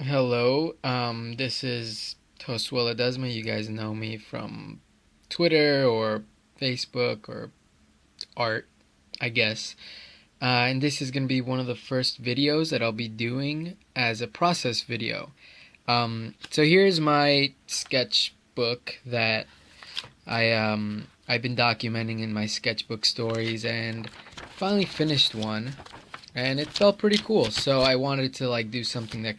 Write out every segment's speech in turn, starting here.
Hello, this is Toswilla Desma. You guys know me from Twitter or Facebook or art, I guess. And this is going to be one of the first videos that I'll be doing as a process video. So here's my sketchbook that I've been documenting in my sketchbook stories, and finally finished one, and it felt pretty cool. So I wanted to do something that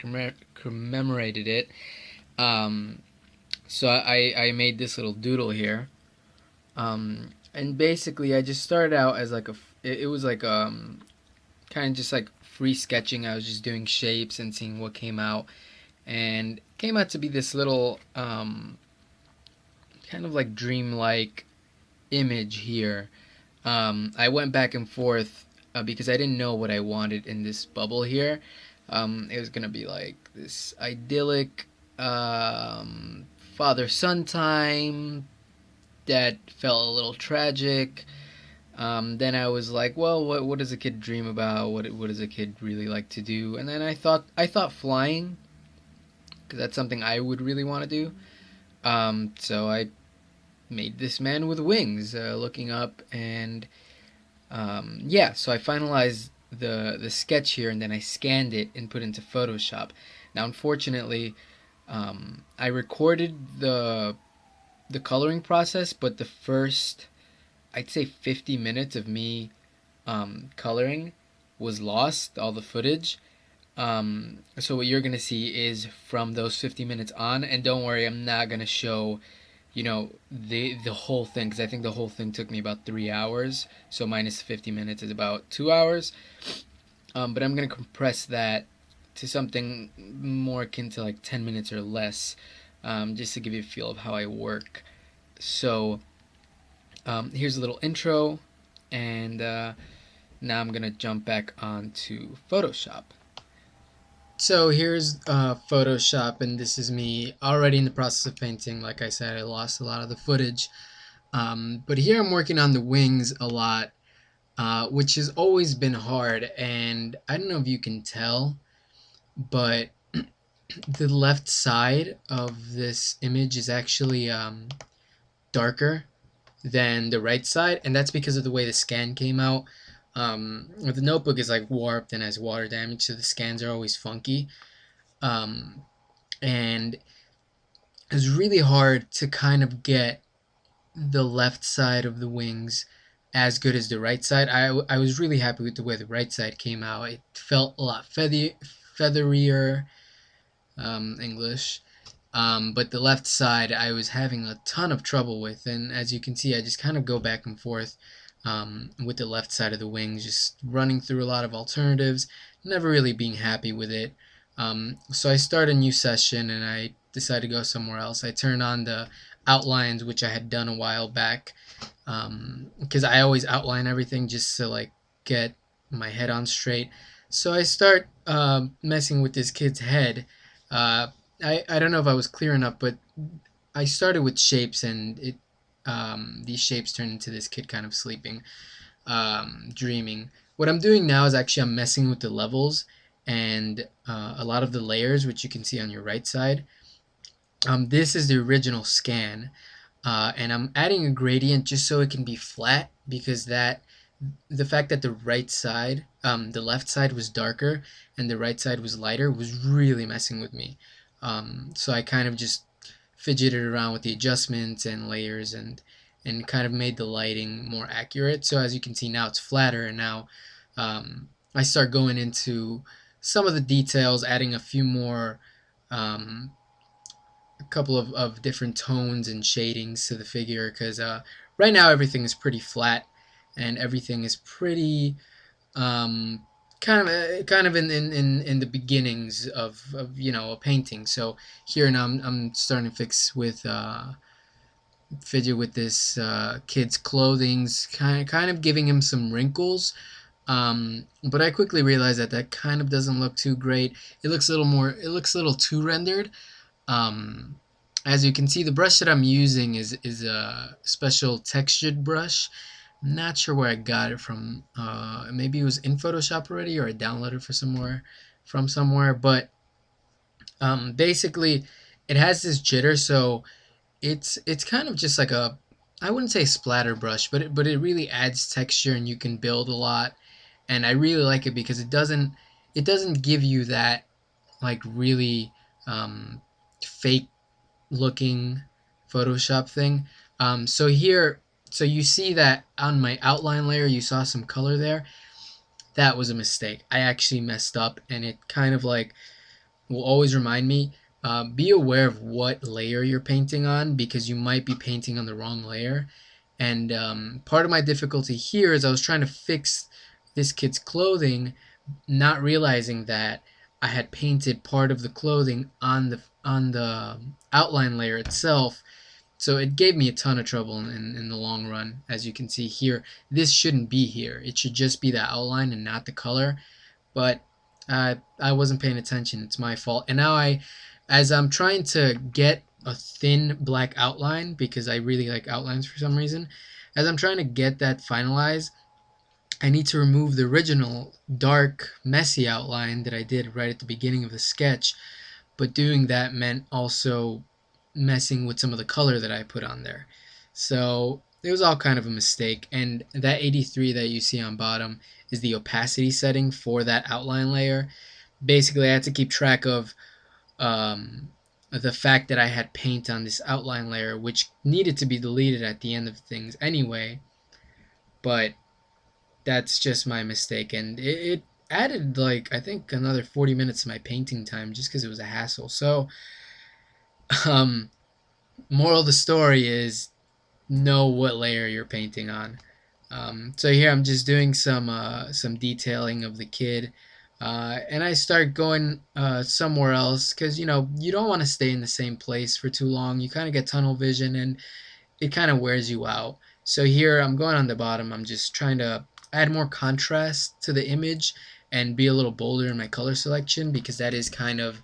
commemorated it. Um, so I made this little doodle here. And basically I just started out as it was kind of just like free sketching. I was just doing shapes and seeing what came out, and it came out to be this little kind of like dreamlike image here. I went back and forth because I didn't know what I wanted in this bubble here. It was gonna be like this idyllic father son time that felt a little tragic. Then I was like, well, what does a kid dream about? What does a kid really like to do? And then I thought flying, because that's something I would really want to do. So I made this man with wings, looking up, and yeah. So I finalized the sketch here, and then I scanned it and put it into Photoshop. Now, unfortunately, I recorded the coloring process, but the first, I'd say, 50 minutes of me coloring was lost, all the footage. So what you're gonna see is from those 50 minutes on, and don't worry, I'm not gonna show, the whole thing, because I think the whole thing took me about 3 hours. So minus 50 minutes is about 2 hours. But I'm gonna compress that to something more akin to like 10 minutes or less, just to give you a feel of how I work. So here's a little intro, and now I'm gonna jump back onto Photoshop. So here's Photoshop, and this is me already in the process of painting. Like I said, I lost a lot of the footage, but here I'm working on the wings a lot, which has always been hard. And I don't know if you can tell, but the left side of this image is actually darker than the right side, and that's because of the way the scan came out. The notebook is like warped and has water damage, so the scans are always funky. Um, and it's really hard to kind of get the left side of the wings as good as the right side. I was really happy with the way the right side came out. It felt a lot featherier, English. But the left side I was having a ton of trouble with, and as you can see, I just kind of go back and forth with the left side of the wings, just running through a lot of alternatives, never really being happy with it. So I start a new session and I decide to go somewhere else. I turn on the outlines, which I had done a while back, because I always outline everything just to like get my head on straight. So I start messing with this kid's head. Uh, I don't know if I was clear enough, but I started with shapes, and it these shapes turned into this kid kind of sleeping, dreaming. What I'm doing now is actually I'm messing with the levels and a lot of the layers, which you can see on your right side. This is the original scan, and I'm adding a gradient just so it can be flat, because that the fact that the right side, the left side was darker and the right side was lighter was really messing with me. So I kind of just fidgeted around with the adjustments and layers, and kind of made the lighting more accurate. So as you can see now, it's flatter, and now I start going into some of the details, adding a few more, um, a couple of different tones and shadings to the figure, because right now everything is pretty flat and everything is pretty um, kind of in the beginnings of a painting. So here now I'm starting to fidget with this kid's clothing's kind of giving him some wrinkles. But I quickly realized that that kind of doesn't look too great. It looks a little too rendered. um, as you can see, the brush that I'm using is a special textured brush. I'm not sure where I got it from. Maybe it was in Photoshop already, or I downloaded from somewhere. But Basically, it has this jitter, so it's kind of just like a, I wouldn't say splatter brush, but it really adds texture and you can build a lot. And I really like it because it doesn't give you that like really um, fake looking Photoshop thing. So here, so you see that on my outline layer, you saw some color there. That was a mistake. I actually messed up, and it kind of like will always remind me, be aware of what layer you're painting on because you might be painting on the wrong layer. And part of my difficulty here is I was trying to fix this kid's clothing, not realizing that I had painted part of the clothing on the outline layer itself. So it gave me a ton of trouble in the long run. As you can see here, this shouldn't be here. It should just be the outline and not the color. But I wasn't paying attention. It's my fault. And now as I'm trying to get a thin black outline, because I really like outlines for some reason, as I'm trying to get that finalized, I need to remove the original dark, messy outline that I did right at the beginning of the sketch. But doing that meant also messing with some of the color that I put on there. So it was all kind of a mistake. And that 83 that you see on bottom is the opacity setting for that outline layer. Basically, I had to keep track um, of the fact that I had paint on this outline layer, which needed to be deleted at the end of things anyway. But that's just my mistake. And it added, like, I think another 40 minutes to my painting time just because it was a hassle. So, um, moral of the story is know what layer you're painting on. So here I'm just doing some detailing of the kid, and I start going somewhere else because you don't want to stay in the same place for too long. You kind of get tunnel vision and it kind of wears you out. So here I'm going on the bottom. I'm just trying to add more contrast to the image and be a little bolder in my color selection because that is kind of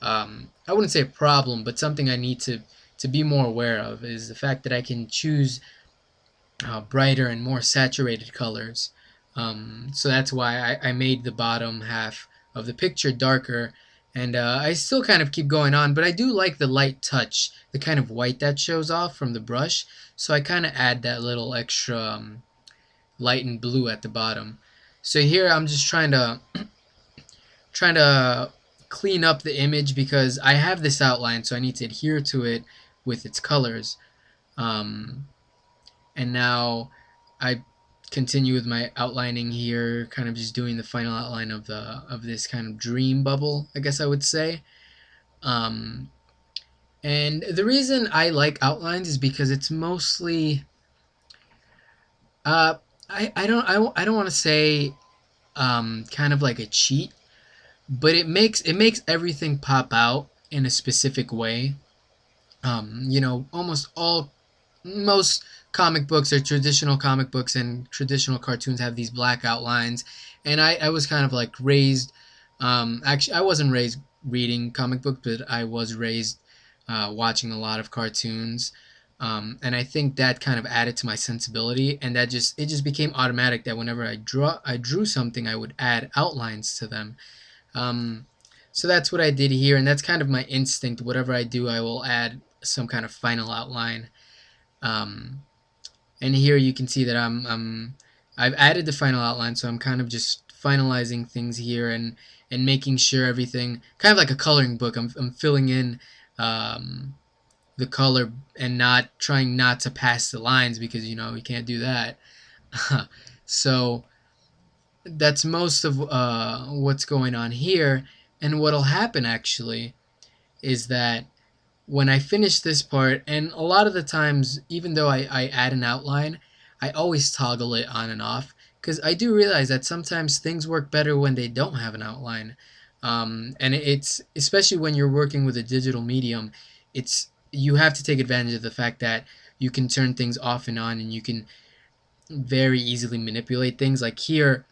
I wouldn't say a problem, but something I need to be more aware of is the fact that I can choose brighter and more saturated colors. So that's why I made the bottom half of the picture darker. And I still kind of keep going on, but I do like the light touch, the kind of white that shows off from the brush. So I kind of add that little extra light and blue at the bottom. So here I'm just trying to clean up the image because I have this outline, so I need to adhere to it with its colors. Um, and now I continue with my outlining here, kind of just doing the final outline of this kind of dream bubble, I guess I would say. Um, and the reason I like outlines is because it's mostly uh, I don't want to say kind of like a cheat, but it makes everything pop out in a specific way. Almost all most comic books or traditional comic books and traditional cartoons have these black outlines, and I was kind of like raised. Actually, I wasn't raised reading comic books, but I was raised watching a lot of cartoons. And I think that kind of added to my sensibility, and it just became automatic that whenever I drew something, I would add outlines to them. Um, so that's what I did here, and that's kind of my instinct. Whatever I do, I will add some kind of final outline. Um, and here you can see that I've added the final outline, so I'm kind of just finalizing things here and making sure everything, kind of like a coloring book. I'm filling in um, the color and not trying not to pass the lines because you can't do that. So that's most of what's going on here. And what'll happen actually is that when I finish this part, and a lot of the times, even though I add an outline, I always toggle it on and off because I do realize that sometimes things work better when they don't have an outline. And it's especially when you're working with a digital medium, you have to take advantage of the fact that you can turn things off and on, and you can very easily manipulate things. Like here,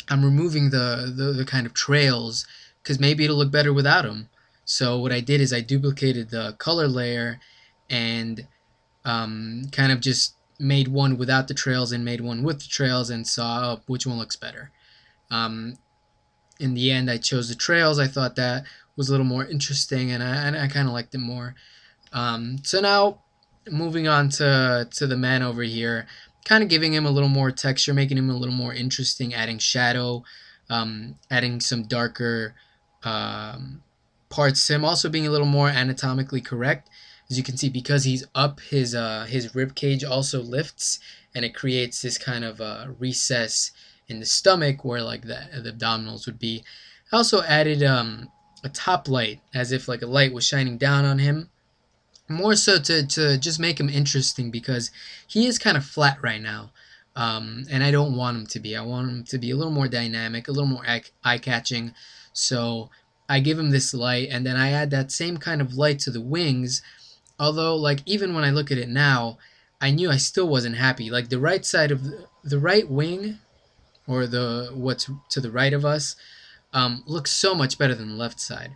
I'm removing the kind of trails because maybe it'll look better without them. So what I did is I duplicated the color layer and kind of just made one without the trails and made one with the trails and saw which one looks better. Um, in the end, I chose the trails. I thought that was a little more interesting, and I kind of liked it more. So now moving on to the man over here, kind of giving him a little more texture, making him a little more interesting, adding shadow, adding some darker um, parts to him, also being a little more anatomically correct. As you can see, because he's up, his rib cage also lifts, and it creates this kind of recess in the stomach where like the abdominals would be. I also added a top light, as if like a light was shining down on him, more so to just make him interesting because he is kind of flat right now. And I don't want him to be. I want him to be a little more dynamic, a little more eye catching. So I give him this light, and then I add that same kind of light to the wings. Although, like, even when I look at it now, I knew I still wasn't happy. Like, the right side of the right wing, or the what's to the right of us, looks so much better than the left side.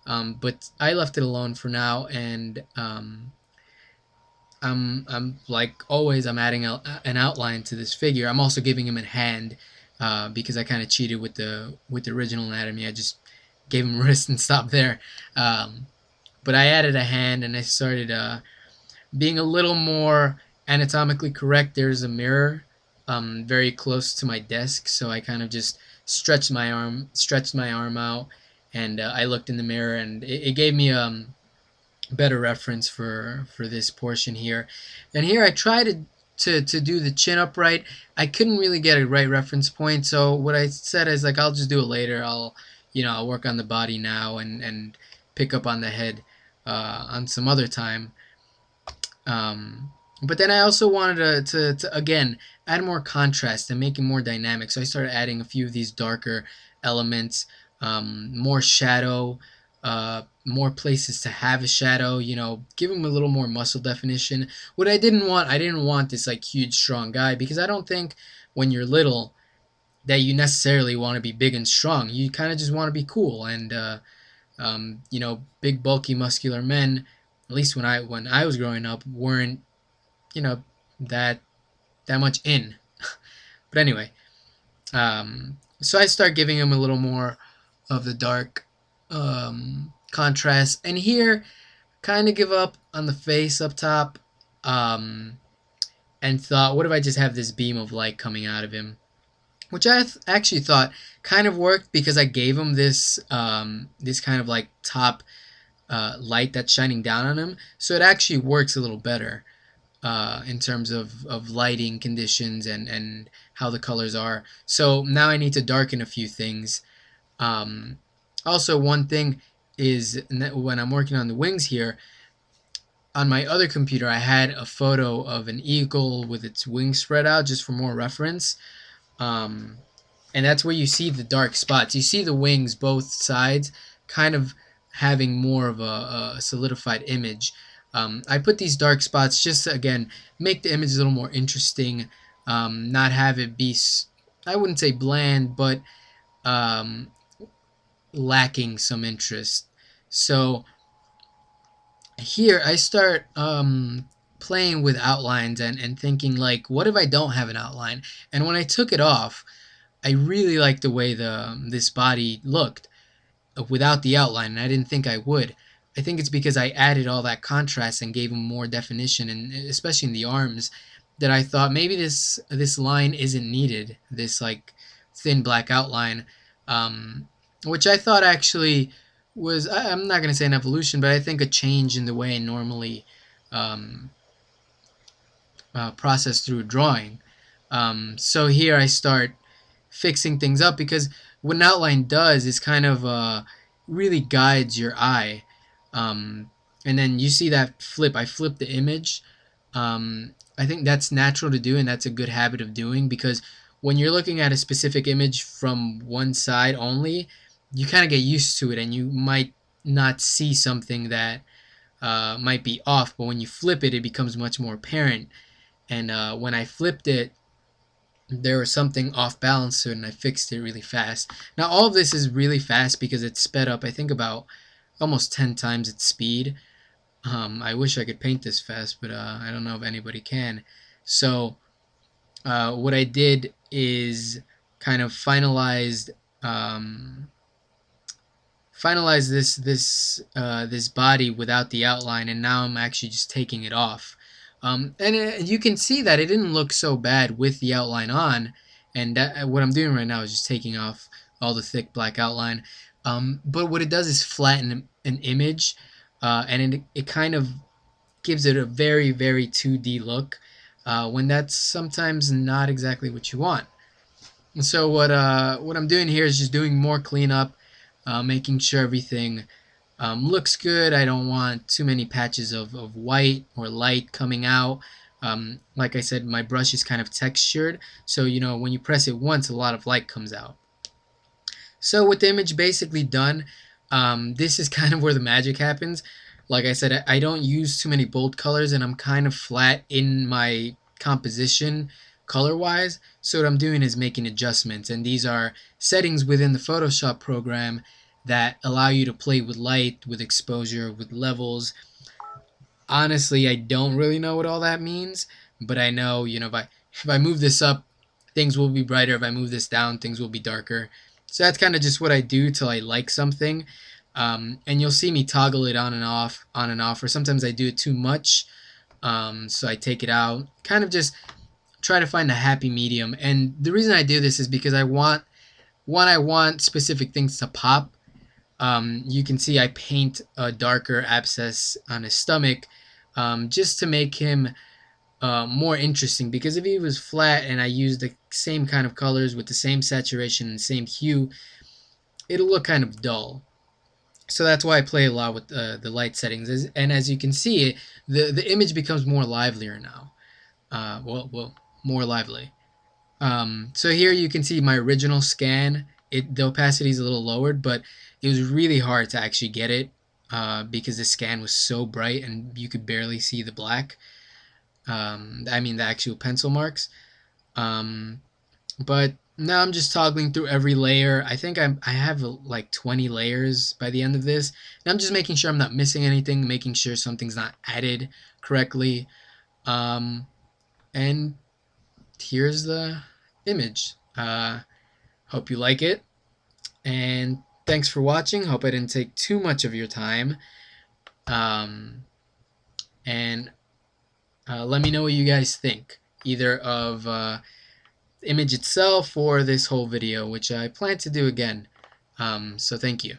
But I left it alone for now, and I'm like always, I'm adding an outline to this figure. I'm also giving him a hand because I kind of cheated with the original anatomy. I just gave him wrist and stopped there. Um, but I added a hand, and I started being a little more anatomically correct. There's a mirror very close to my desk, so I kind of just stretched my arm out, and I looked in the mirror, and it gave me better reference for this portion here. And here I tried to do the chin upright. I couldn't really get a right reference point, so what I said is like I'll just do it later. I'll work on the body now and pick up on the head on some other time. But then I also wanted to again add more contrast and make it more dynamic. So I started adding a few of these darker elements, more shadow, more places to have a shadow. Give him a little more muscle definition. What I didn't want this like huge, strong guy because I don't think when you're little that you necessarily want to be big and strong. You kind of just want to be cool and big, bulky, muscular men. At least when I was growing up, weren't you know that that much in. But anyway, so I start giving him a little more of the dark contrast, and here kind of give up on the face up top, um, and thought, what if I just have this beam of light coming out of him? Which I actually thought kind of worked because I gave him this kind of like top light that's shining down on him, so it actually works a little better in terms of lighting conditions and how the colors are. So now I need to darken a few things. Um, Also, one thing is when I'm working on the wings here, on my other computer, I had a photo of an eagle with its wings spread out just for more reference. Um, and that's where you see the dark spots. You see the wings, both sides, kind of having more of a solidified image. I put these dark spots just to, again, make the image a little more interesting, not have it be, I wouldn't say bland, but um, lacking some interest. So here I start playing with outlines and thinking like, what if I don't have an outline? And when I took it off, I really liked the way this body looked without the outline, and I didn't think I would. I think it's because I added all that contrast and gave him more definition, and especially in the arms, that I thought maybe this line isn't needed. This like thin black outline, which I thought actually was, I'm not going to say an evolution, but I think a change in the way I normally um, process through drawing. So here I start fixing things up because what an outline does is kind of really guides your eye. And then you see that flip. I flip the image. I think that's natural to do, and that's a good habit of doing because when you're looking at a specific image from one side only, you kind of get used to it, and you might not see something that might be off. But when you flip it, it becomes much more apparent. And when I flipped it, there was something off balance to it, and I fixed it really fast. Now all of this is really fast because it's sped up, I think, about almost 10 times its speed. I wish I could paint this fast, but I don't know if anybody can. So what I did is kind of finalized finalized this body without the outline, and now I'm actually just taking it off. And you can see that it didn't look so bad with the outline on, and what I'm doing right now is just taking off all the thick black outline. But what it does is flatten an image, and it kind of gives it a very, very 2D look, when that's sometimes not exactly what you want. And so what I'm doing here is just doing more cleanup, making sure everything looks good. I don't want too many patches of white or light coming out. Like I said, my brush is kind of textured, so when you press it once, a lot of light comes out. So with the image basically done, this is kind of where the magic happens. Like I said, I don't use too many bold colors, and I'm kind of flat in my composition color-wise. So what I'm doing is making adjustments, and these are settings within the Photoshop program that allow you to play with light, with exposure, with levels. Honestly, I don't really know what all that means, but I know, if I move this up, things will be brighter. If I move this down, things will be darker. So that's kind of just what I do till I like something. And you'll see me toggle it on and off, or sometimes I do it too much. So I take it out, kind of just try to find a happy medium. And the reason I do this is because I want specific things to pop. You can see I paint a darker abscess on his stomach, just to make him more interesting, because if he was flat and I used the same kind of colors with the same saturation and same hue, it'll look kind of dull. So that's why I play a lot with the light settings. And as you can see, the image becomes more livelier now. More lively. So here you can see my original scan. The opacity is a little lowered, but it was really hard to actually get it, because the scan was so bright and you could barely see the black. I mean the actual pencil marks. But now I'm just toggling through every layer. I think I have like 20 layers by the end of this. And I'm just making sure I'm not missing anything, making sure something's not added correctly. And here's the image. Hope you like it. And thanks for watching. Hope I didn't take too much of your time. And let me know what you guys think, either of the image itself or this whole video, which I plan to do again. So thank you.